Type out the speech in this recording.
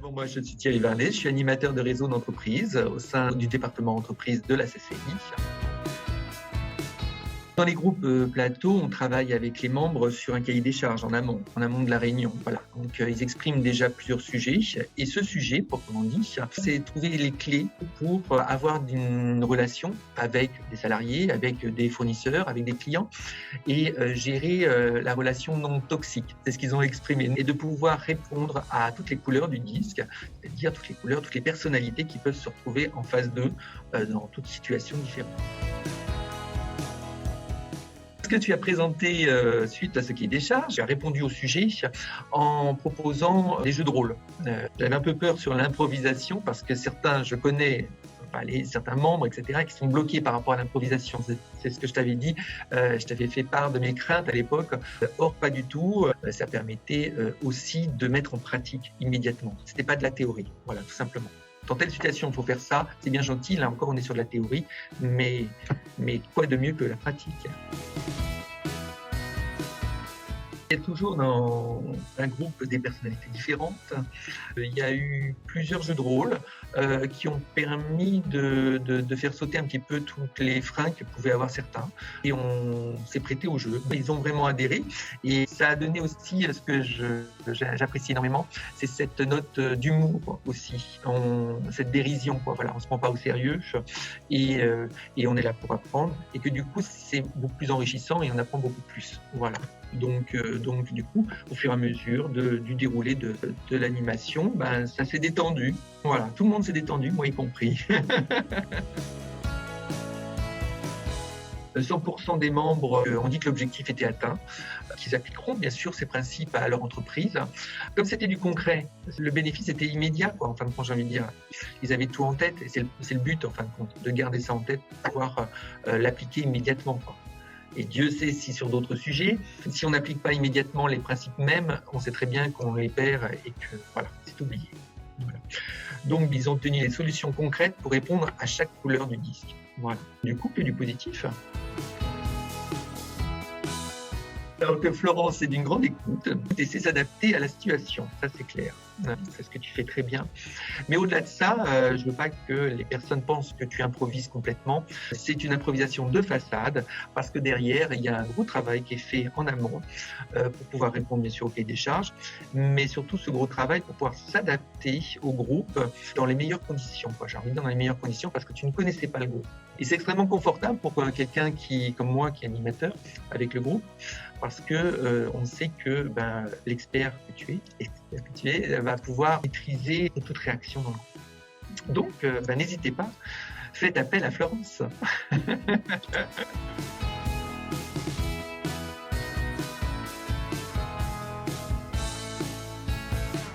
Bon, moi, je suis Thierry Varlet, je suis animateur de réseau d'entreprise au sein du département entreprise de la CCI. Dans les groupes plateaux, on travaille avec les membres sur un cahier des charges en amont de la réunion. Voilà. Donc, ils expriment déjà plusieurs sujets. Et ce sujet, proprement dit, c'est trouver les clés pour avoir une relation avec des salariés, avec des fournisseurs, avec des clients et gérer la relation non toxique. C'est ce qu'ils ont exprimé. Et de pouvoir répondre à toutes les couleurs du disque, c'est-à-dire toutes les couleurs, toutes les personnalités qui peuvent se retrouver en face d'eux dans toutes situations différentes. Ce que tu as présenté suite à ce qui est des charges, j'ai répondu au sujet en proposant des jeux de rôle. J'avais un peu peur sur l'improvisation parce que je connais certains membres, etc., qui sont bloqués par rapport à l'improvisation. C'est ce que je t'avais dit. Je t'avais fait part de mes craintes à l'époque. Or, pas du tout. Ça permettait aussi de mettre en pratique immédiatement. C'était pas de la théorie. Voilà, tout simplement. Dans telle situation, il faut faire ça. C'est bien gentil. Là encore, on est sur de la théorie. Mais quoi de mieux que la pratique ? Il y a toujours dans un groupe des personnalités différentes. Il y a eu plusieurs jeux de rôle qui ont permis de faire sauter un petit peu toutes les freins que pouvaient avoir certains. Et on s'est prêté au jeu. Ils ont vraiment adhéré. Et ça a donné aussi ce que j'apprécie énormément, c'est cette note d'humour aussi, cette dérision. Voilà, on ne se prend pas au sérieux et on est là pour apprendre. Et que du coup, c'est beaucoup plus enrichissant et on apprend beaucoup plus. Voilà. Donc, du coup, au fur et à mesure du déroulé de l'animation, ça s'est détendu. Voilà, tout le monde s'est détendu, moi y compris. 100% des membres ont dit que l'objectif était atteint, qu'ils appliqueront bien sûr ces principes à leur entreprise. Comme c'était du concret, le bénéfice était immédiat, en fin de compte, j'ai envie de dire. Ils avaient tout en tête et c'est le but, en fin de compte, de garder ça en tête pour pouvoir l'appliquer immédiatement. Et Dieu sait si sur d'autres sujets, si on n'applique pas immédiatement les principes mêmes, on sait très bien qu'on les perd et que voilà, c'est oublié. Voilà. Donc, ils ont obtenu des solutions concrètes pour répondre à chaque couleur du disque. Voilà. Du coup, que du positif. Alors que Florence est d'une grande écoute et sait s'adapter à la situation, ça c'est clair. C'est ce que tu fais très bien. Mais au-delà de ça, je ne veux pas que les personnes pensent que tu improvises complètement. C'est une improvisation de façade parce que derrière, il y a un gros travail qui est fait en amont pour pouvoir répondre bien sûr au cahier des charges, mais surtout ce gros travail pour pouvoir s'adapter au groupe dans les meilleures conditions. J'ai envie de dire dans les meilleures conditions parce que tu ne connaissais pas le groupe. Et c'est extrêmement confortable pour quelqu'un comme moi qui est animateur avec le groupe parce que on sait que l'expert que tu es va pouvoir maîtriser toute réaction dans le groupe. Donc, n'hésitez pas, faites appel à Florence.